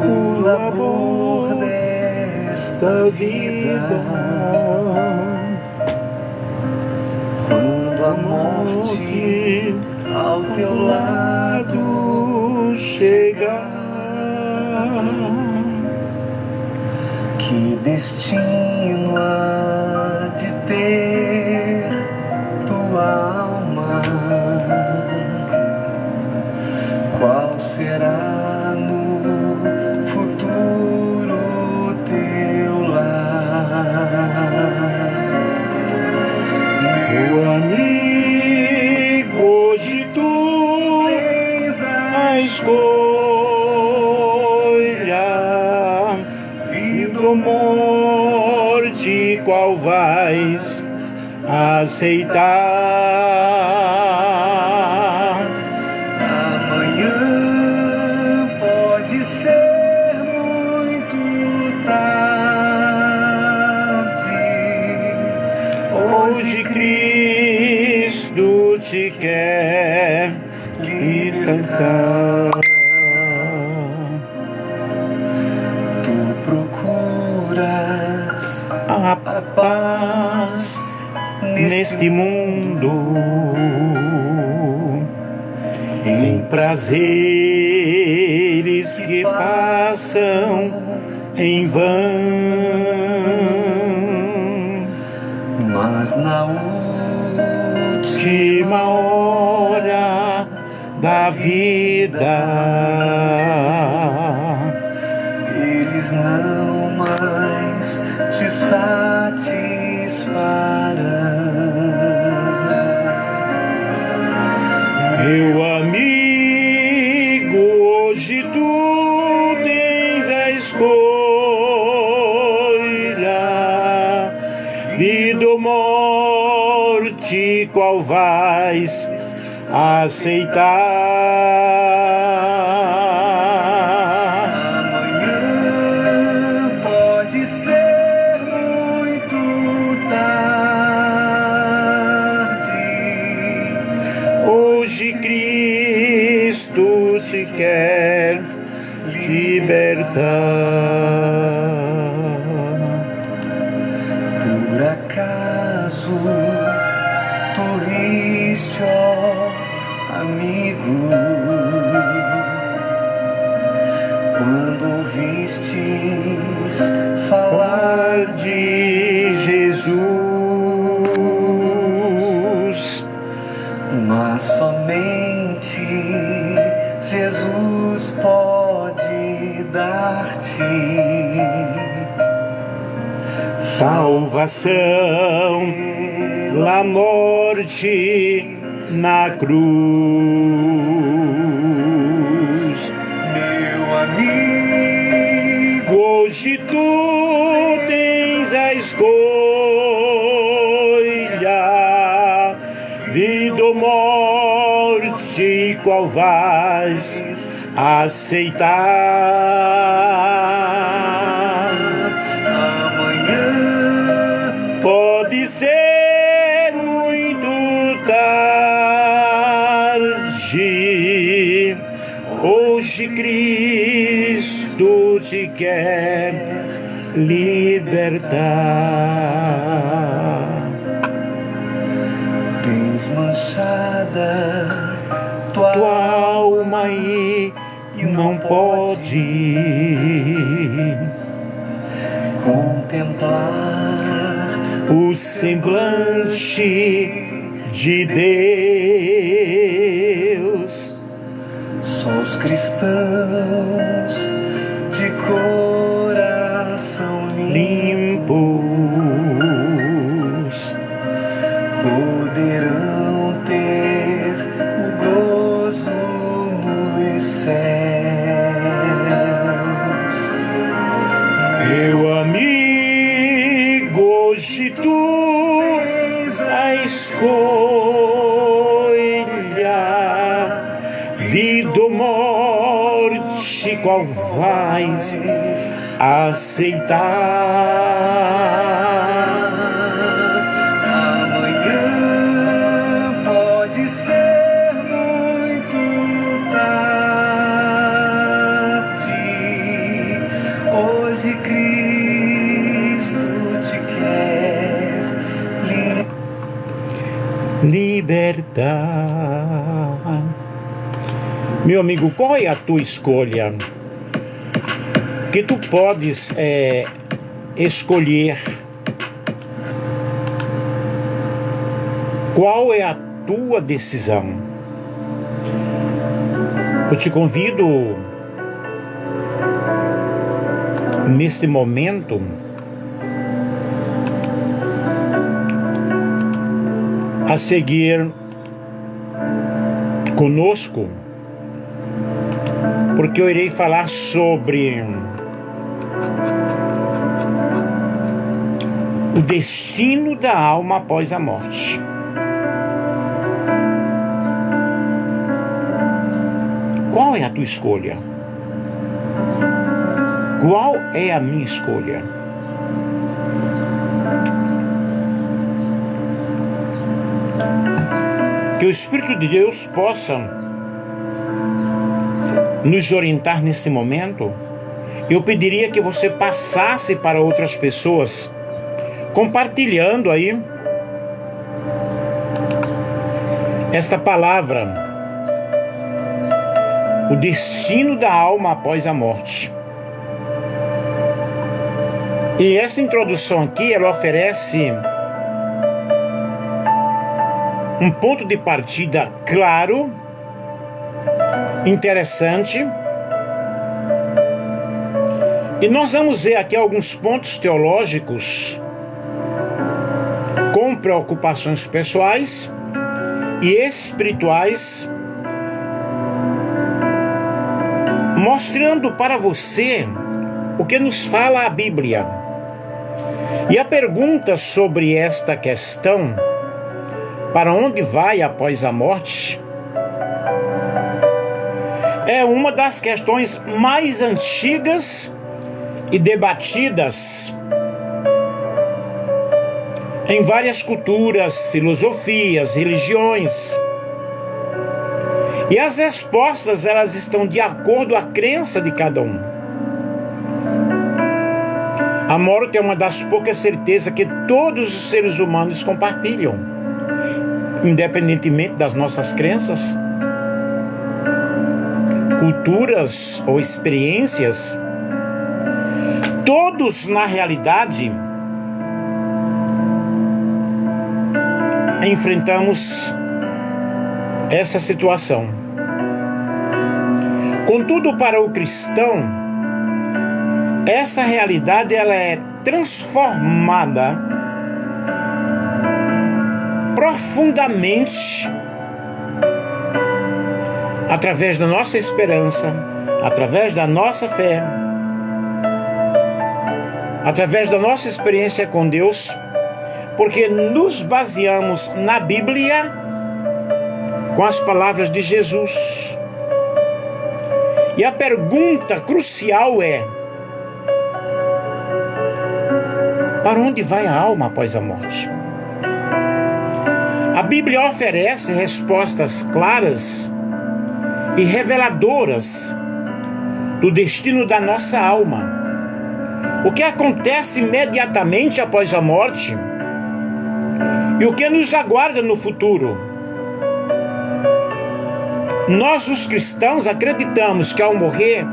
o labor desta vida. Quando a morte ao teu lado chegar, que destino há de ter tua alma? Qual será no futuro teu lar? Meu amigo, hoje tu tens a escolha, vida ou morte, qual vais aceitar? Amanhã pode ser muito tarde. Hoje Cristo te quer libertar. Tu procuras a paz neste mundo, em prazeres que passam em vão, mas na última hora da vida eles não mais te satisfarão. Meu amigo, hoje tu tens a escolha, vida ou morte, qual vais aceitar? Amanhã pode ser muito tarde. Hoje Cristo te quer libertar. Por acaso tu riste, ó amigo, quando ouvistes falar de Jesus? Mas somente Jesus pode dar-te salvação pela morte na cruz. Meu amigo, hoje tu tens a escolha, vida ou morte, qual vais aceitar? Amanhã pode ser muito tarde. Hoje Cristo te quer libertar. Tens manchada tua alma e não podes contemplar o semblante de Deus. Só os cristãos de coração limpos poderão ter o gozo nos céus. Meu amigo, hoje tu tens a escolha, vida ou morte, qual vais aceitar? Amanhã pode ser muito tarde. libertar. Meu amigo, qual é a tua escolha? Que tu podes escolher. Qual é a tua decisão? Eu te convido nesse momento a seguir conosco, porque eu irei falar sobre o destino da alma após a morte. Qual é a tua escolha? Qual é a minha escolha? Que o Espírito de Deus possa nos orientar nesse momento. Eu pediria que você passasse para outras pessoas, compartilhando aí esta palavra, o destino da alma após a morte. E essa introdução aqui, ela oferece um ponto de partida claro, interessante. E nós vamos ver aqui alguns pontos teológicos com preocupações pessoais e espirituais, mostrando para você o que nos fala a Bíblia. E a pergunta sobre esta questão, para onde vai após a morte, é uma das questões mais antigas e debatidas em várias culturas, filosofias, religiões. E as respostas, elas estão de acordo com a crença de cada um. A morte é uma das poucas certezas que todos os seres humanos compartilham, independentemente das nossas crenças, culturas ou experiências. Todos, na realidade, enfrentamos essa situação. Contudo, para o cristão, essa realidade ela é transformada profundamente através da nossa esperança, através da nossa fé, através da nossa experiência com Deus, porque nos baseamos na Bíblia com as palavras de Jesus. E a pergunta crucial é: para onde vai a alma após a morte? A Bíblia oferece respostas claras e reveladoras do destino da nossa alma. O que acontece imediatamente após a morte e o que nos aguarda no futuro. Nós, os cristãos, acreditamos que ao morrer,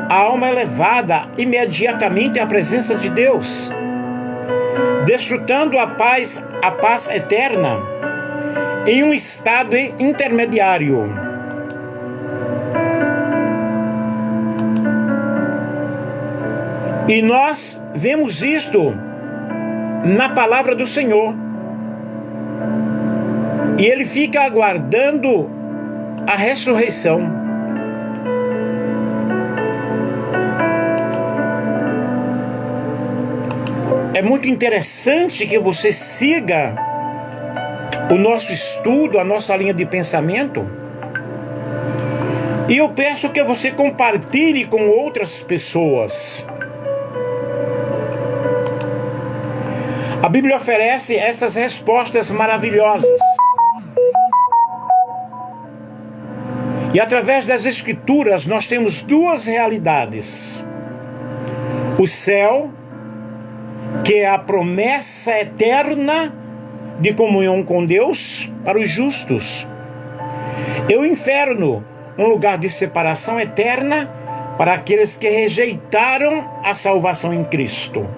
a alma é levada imediatamente à presença de Deus, desfrutando a paz eterna em um estado intermediário. E nós vemos isto na palavra do Senhor. E ele fica aguardando a ressurreição. É muito interessante que você siga o nosso estudo, a nossa linha de pensamento. E eu peço que você compartilhe com outras pessoas. A Bíblia oferece essas respostas maravilhosas. E através das Escrituras nós temos duas realidades. O céu, que é a promessa eterna de comunhão com Deus para os justos. E o inferno, um lugar de separação eterna para aqueles que rejeitaram a salvação em Cristo.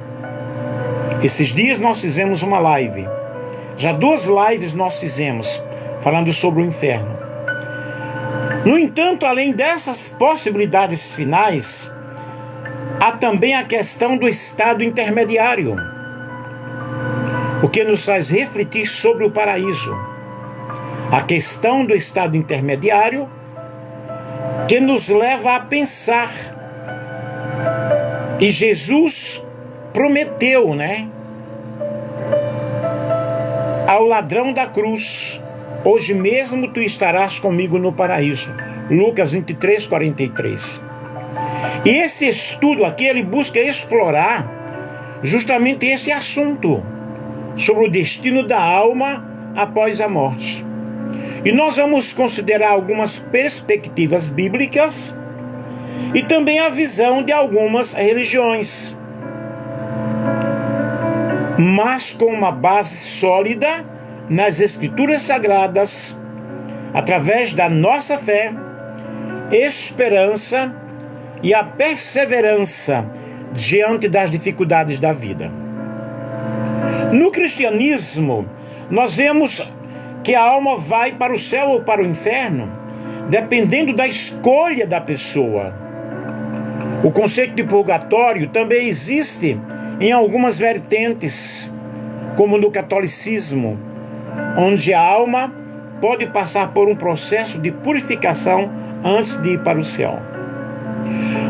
Esses dias nós fizemos uma live. Já 2 lives nós fizemos, falando sobre o inferno. No entanto, além dessas possibilidades finais, há também a questão do estado intermediário, o que nos faz refletir sobre o paraíso. A questão do estado intermediário que nos leva a pensar. E Jesus prometeu, ao ladrão da cruz: hoje mesmo tu estarás comigo no paraíso. Lucas 23, 43. E esse estudo aqui, ele busca explorar justamente esse assunto, sobre o destino da alma após a morte. E nós vamos considerar algumas perspectivas bíblicas e também a visão de algumas religiões, mas com uma base sólida nas Escrituras Sagradas, através da nossa fé, esperança e a perseverança diante das dificuldades da vida. No cristianismo, nós vemos que a alma vai para o céu ou para o inferno, dependendo da escolha da pessoa. O conceito de purgatório também existe em algumas vertentes, como no catolicismo, onde a alma pode passar por um processo de purificação antes de ir para o céu.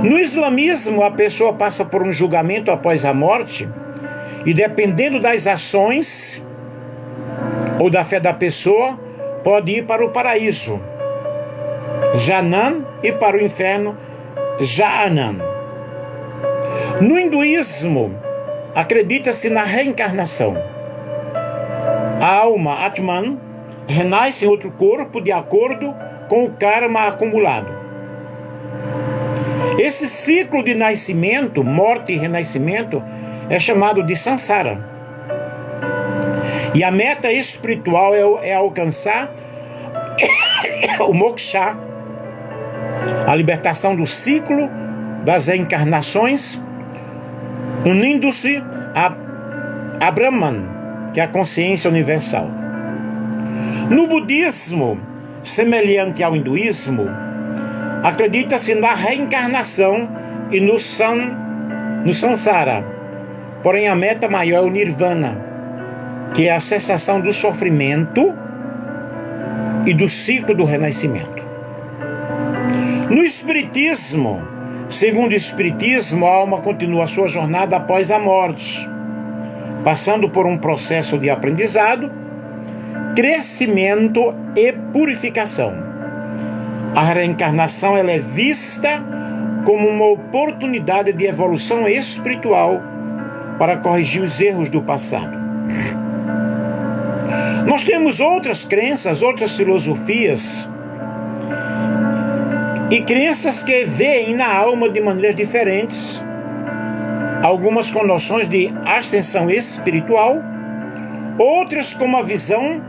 No islamismo, a pessoa passa por um julgamento após a morte, e dependendo das ações ou da fé da pessoa, pode ir para o paraíso, Jannam, e para o inferno, Jahannam. No hinduísmo, acredita-se na reencarnação. A alma, Atman, renasce em outro corpo de acordo com o karma acumulado. Esse ciclo de nascimento, morte e renascimento é chamado de Sansara. E a meta espiritual é alcançar o moksha, a libertação do ciclo das reencarnações, unindo-se a Brahman, que é a consciência universal. No budismo, semelhante ao hinduísmo, acredita-se na reencarnação e no Sansara. Porém, a meta maior é o Nirvana, que é a cessação do sofrimento e do ciclo do renascimento. No Espiritismo, segundo o Espiritismo, a alma continua a sua jornada após a morte, passando por um processo de aprendizado, crescimento e purificação. A reencarnação ela é vista como uma oportunidade de evolução espiritual para corrigir os erros do passado. Nós temos outras crenças, outras filosofias e crenças que veem na alma de maneiras diferentes, algumas com noções de ascensão espiritual, outras com uma visão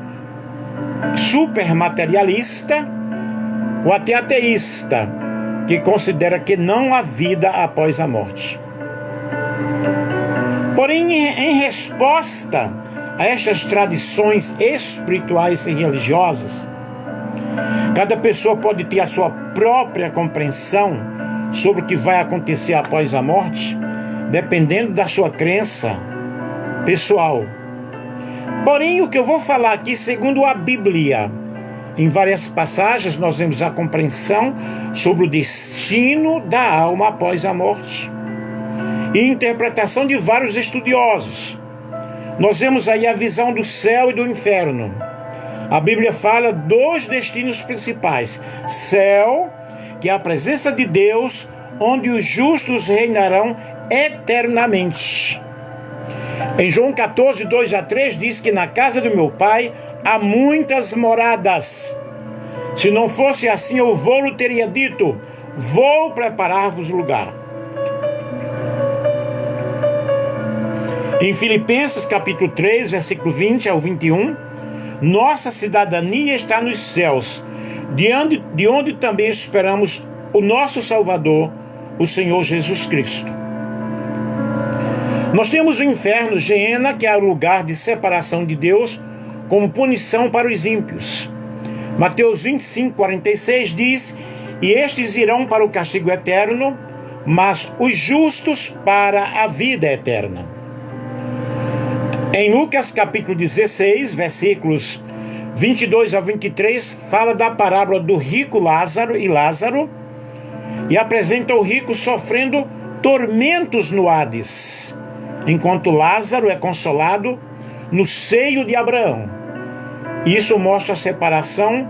supermaterialista ou até ateísta, que considera que não há vida após a morte. Porém, em resposta a estas tradições espirituais e religiosas, cada pessoa pode ter a sua própria compreensão sobre o que vai acontecer após a morte, dependendo da sua crença pessoal. Porém, o que eu vou falar aqui, segundo a Bíblia, em várias passagens nós vemos a compreensão sobre o destino da alma após a morte e interpretação de vários estudiosos. Nós vemos aí a visão do céu e do inferno. A Bíblia fala dos destinos principais. Céu, que é a presença de Deus, onde os justos reinarão eternamente. Em João 14, 2-3, diz que na casa do meu pai há muitas moradas. Se não fosse assim, eu vou teria dito: vou preparar-vos lugar. Em Filipenses capítulo 3, versículo 20 ao 21, nossa cidadania está nos céus, de onde também esperamos o nosso Salvador, o Senhor Jesus Cristo. Nós temos o inferno, Geena, que é o lugar de separação de Deus, como punição para os ímpios. Mateus 25, 46 diz: e estes irão para o castigo eterno, mas os justos para a vida eterna. Em Lucas capítulo 16, versículos 22 a 23, fala da parábola do rico Lázaro e apresenta o rico sofrendo tormentos no Hades, enquanto Lázaro é consolado no seio de Abraão. Isso mostra a separação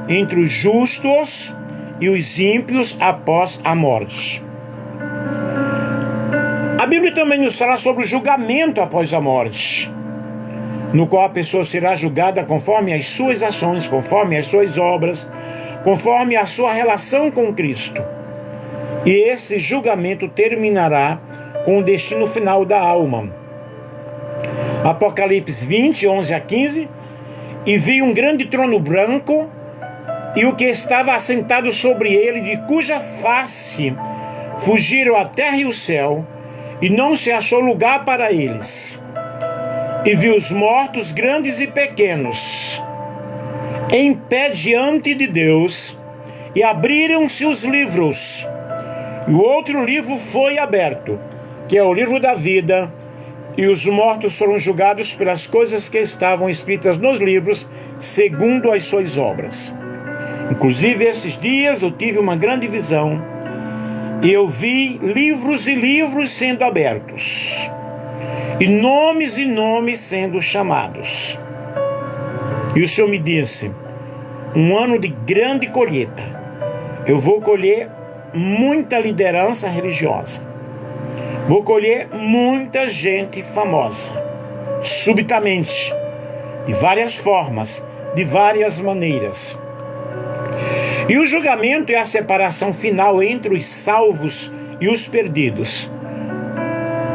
entre os justos e os ímpios após a morte. A Bíblia também nos fala sobre o julgamento após a morte, no qual a pessoa será julgada conforme as suas ações, conforme as suas obras, conforme a sua relação com Cristo. E esse julgamento terminará com o destino final da alma. Apocalipse 20, 11 a 15: e vi um grande trono branco, e o que estava assentado sobre ele, de cuja face fugiram a terra e o céu, e não se achou lugar para eles. E vi os mortos, grandes e pequenos, em pé diante de Deus, e abriram-se os livros. E o outro livro foi aberto, que é o livro da vida, e os mortos foram julgados pelas coisas que estavam escritas nos livros, segundo as suas obras. Inclusive, esses dias eu tive uma grande visão, e eu vi livros e livros sendo abertos, e nomes sendo chamados. E o Senhor me disse: um ano de grande colheita. Eu vou colher muita liderança religiosa. Vou colher muita gente famosa, subitamente, de várias formas, de várias maneiras. E o julgamento é a separação final entre os salvos e os perdidos.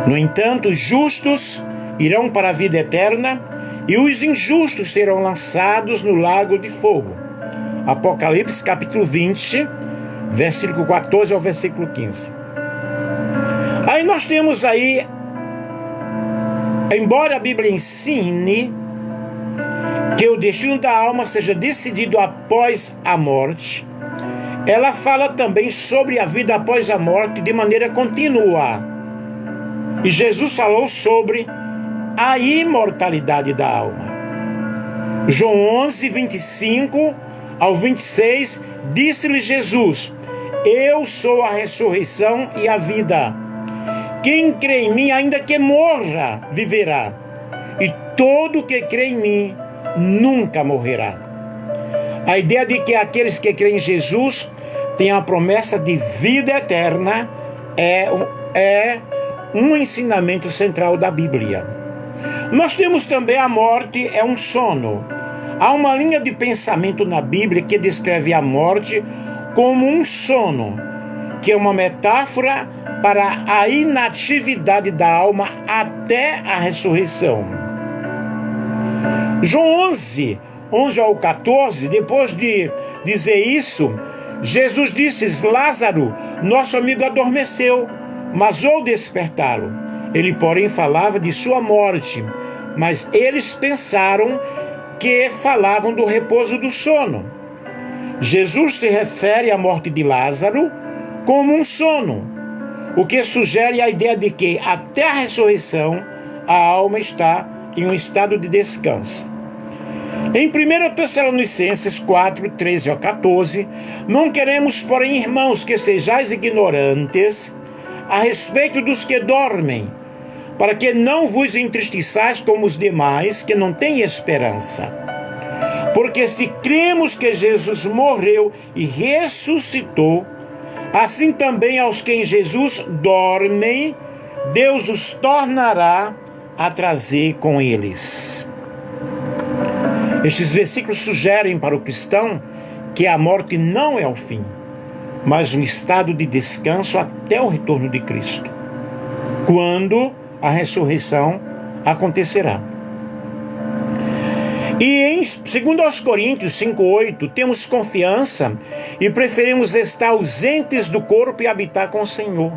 No entanto, os justos irão para a vida eterna e os injustos serão lançados no lago de fogo. Apocalipse capítulo 20, versículo 14 ao versículo 15. Aí nós temos aí, embora a Bíblia ensine que o destino da alma seja decidido após a morte, ela fala também sobre a vida após a morte de maneira contínua. E Jesus falou sobre a imortalidade da alma. João 11, 25 ao 26, disse-lhe Jesus: eu sou a ressurreição e a vida. Quem crê em mim, ainda que morra, viverá. E todo que crê em mim nunca morrerá. A ideia de que aqueles que creem em Jesus têm a promessa de vida eterna é um ensinamento central da Bíblia. Nós temos também a morte é um sono. Há uma linha de pensamento na Bíblia que descreve a morte como um sono, que é uma metáfora para a inatividade da alma até a ressurreição. João 11 ao 14, depois de dizer isso, Jesus disse: Lázaro, nosso amigo, adormeceu, mas vou despertá-lo. Ele, porém, falava de sua morte, mas eles pensaram que falavam do repouso do sono. Jesus se refere à morte de Lázaro como um sono, o que sugere a ideia de que até a ressurreição a alma está em um estado de descanso. Em 1 Tessalonicenses 4, 13 a 14, não queremos, porém, irmãos, que sejais ignorantes a respeito dos que dormem, para que não vos entristeçais como os demais que não têm esperança. Porque se cremos que Jesus morreu e ressuscitou, assim também aos que em Jesus dormem, Deus os tornará a trazer com eles. Estes versículos sugerem para o cristão que a morte não é o fim, mas um estado de descanso até o retorno de Cristo, quando a ressurreição acontecerá. E em 2 Coríntios 5:8, temos confiança e preferimos estar ausentes do corpo e habitar com o Senhor.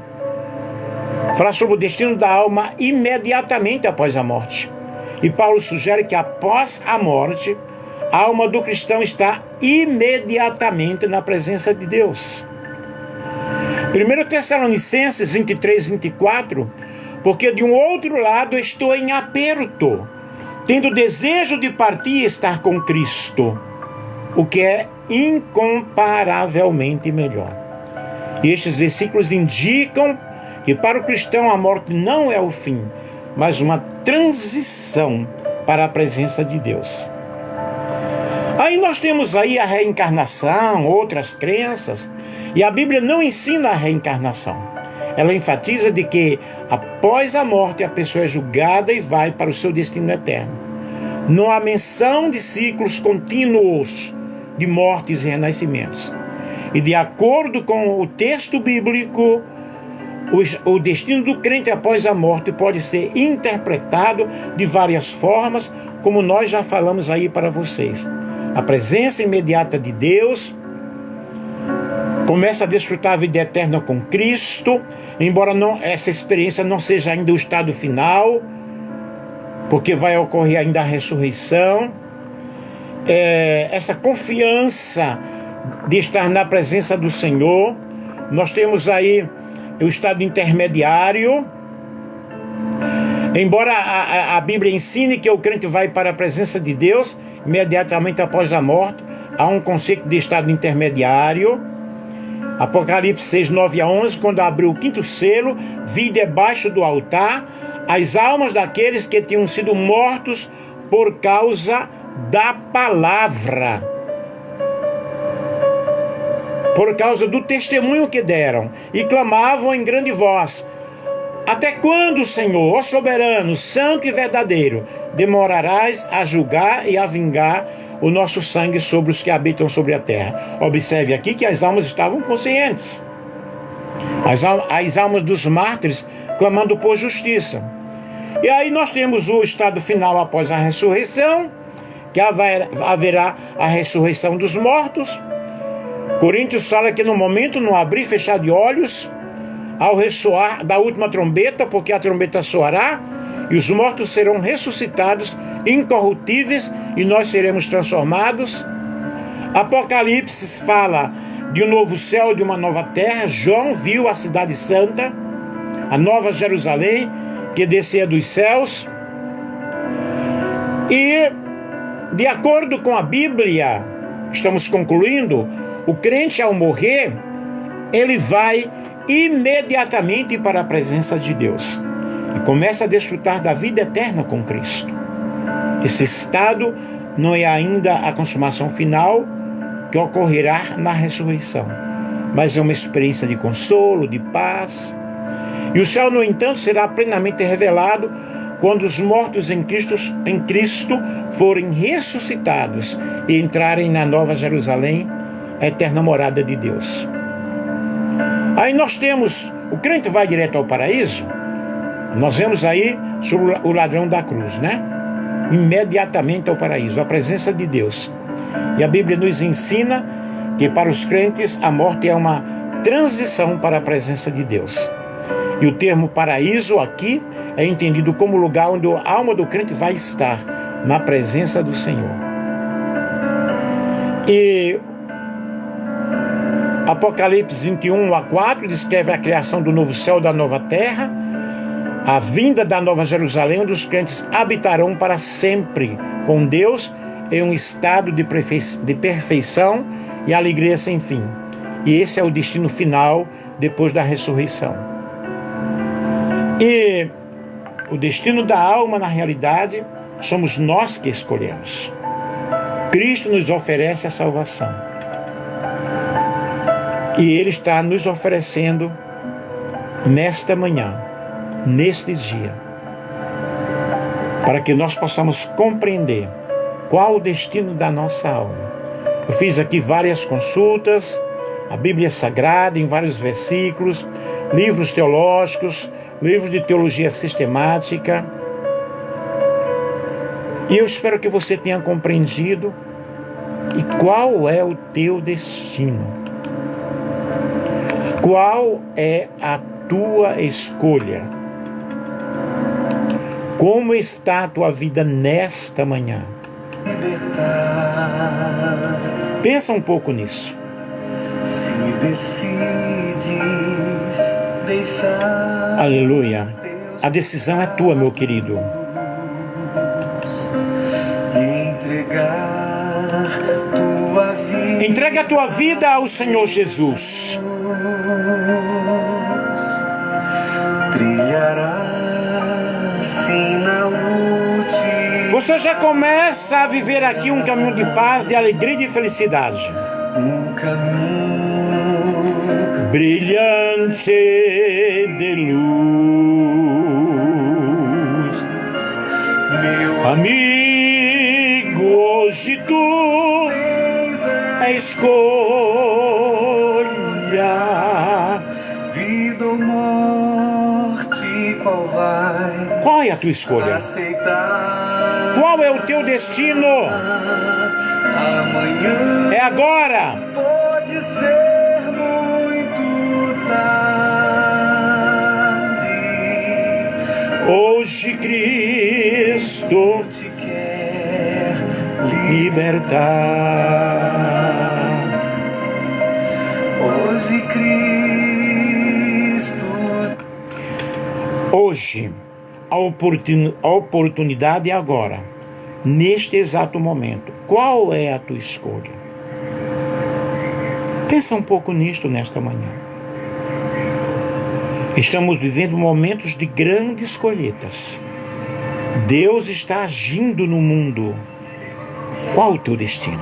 Fala sobre o destino da alma imediatamente após a morte. E Paulo sugere que após a morte, a alma do cristão está imediatamente na presença de Deus. 1 Tessalonicenses 23:24, porque de um outro lado estou em aperto, tendo desejo de partir e estar com Cristo, o que é incomparavelmente melhor. E estes versículos indicam que para o cristão a morte não é o fim, mas uma transição para a presença de Deus. Aí nós temos aí a reencarnação, outras crenças, e a Bíblia não ensina a reencarnação. Ela enfatiza de que após a morte a pessoa é julgada e vai para o seu destino eterno. Não há menção de ciclos contínuos de mortes e renascimentos. E de acordo com o texto bíblico, o destino do crente após a morte pode ser interpretado de várias formas, como nós já falamos aí para vocês. A presença imediata de Deus, começa a desfrutar a vida eterna com Cristo, embora essa experiência não seja ainda o estado final, porque vai ocorrer ainda a ressurreição. Essa confiança de estar na presença do Senhor. Nós temos aí o estado intermediário. Embora a Bíblia ensine que o crente vai para a presença de Deus imediatamente após a morte, há um conceito de estado intermediário. Apocalipse 6:9-11, quando abriu o 5º selo, vi debaixo do altar as almas daqueles que tinham sido mortos por causa da palavra, por causa do testemunho que deram, e clamavam em grande voz: até quando, Senhor, ó soberano, santo e verdadeiro, demorarás a julgar e a vingar o nosso sangue sobre os que habitam sobre a terra? Observe aqui que as almas estavam conscientes. As almas dos mártires clamando por justiça. E aí nós temos o estado final após a ressurreição, que haverá a ressurreição dos mortos. Coríntios fala que no momento, no abrir e fechar de olhos, ao ressoar da última trombeta, porque a trombeta soará, e os mortos serão ressuscitados incorruptíveis, e nós seremos transformados. Apocalipse fala de um novo céu e de uma nova terra. João viu a cidade santa, a nova Jerusalém, que descia dos céus. E, de acordo com a Bíblia, estamos concluindo, o crente ao morrer, ele vai imediatamente para a presença de Deus e começa a desfrutar da vida eterna com Cristo. Esse estado não é ainda a consumação final, que ocorrerá na ressurreição, mas é uma experiência de consolo, de paz. E o céu, no entanto, será plenamente revelado quando os mortos em Cristo forem ressuscitados e entrarem na nova Jerusalém, a eterna morada de Deus. Aí nós temos, o crente vai direto ao paraíso. Nós vemos aí sobre o ladrão da cruz, né? Imediatamente ao paraíso, a presença de Deus. E a Bíblia nos ensina que para os crentes a morte é uma transição para a presença de Deus. E o termo paraíso aqui é entendido como lugar onde a alma do crente vai estar, na presença do Senhor. E Apocalipse 21:4 descreve a criação do novo céu e da nova terra, a vinda da nova Jerusalém, onde os crentes habitarão para sempre com Deus em um estado de perfeição e alegria sem fim. E esse é o destino final depois da ressurreição. E o destino da alma, na realidade, somos nós que escolhemos. Cristo nos oferece a salvação. E Ele está nos oferecendo nesta manhã, neste dia, para que nós possamos compreender qual o destino da nossa alma. Eu fiz aqui várias consultas, a Bíblia Sagrada em vários versículos, livros teológicos, livros de teologia sistemática, E eu espero que você tenha compreendido e qual é o teu destino. Qual é a tua escolha? Como está a tua vida nesta manhã? Pensa um pouco nisso. Se decides deixar, Aleluia. A decisão é tua, meu querido. entregar tua vida, Entrega a tua vida ao Senhor Jesus. trilhará sim na última, Você já começa a viver aqui um caminho de paz, de alegria e de felicidade. caminho Brilhante de luz, meu amigo, hoje tu tens a escolha. vida ou morte, qual vai Qual é a tua escolha? aceitar? Qual é o teu destino? Amanhã É agora. pode ser muito tarde. Hoje Cristo Te quer libertar. hoje Cristo. Hoje, a oportunidade é agora, neste exato momento. Qual é a tua escolha? Pensa um pouco nisto nesta manhã. Estamos vivendo momentos de grandes colheitas. Deus está agindo no mundo. Qual o teu destino?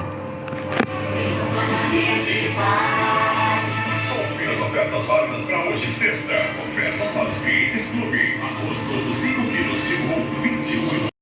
Confira as ofertas válidas para hoje, sexta.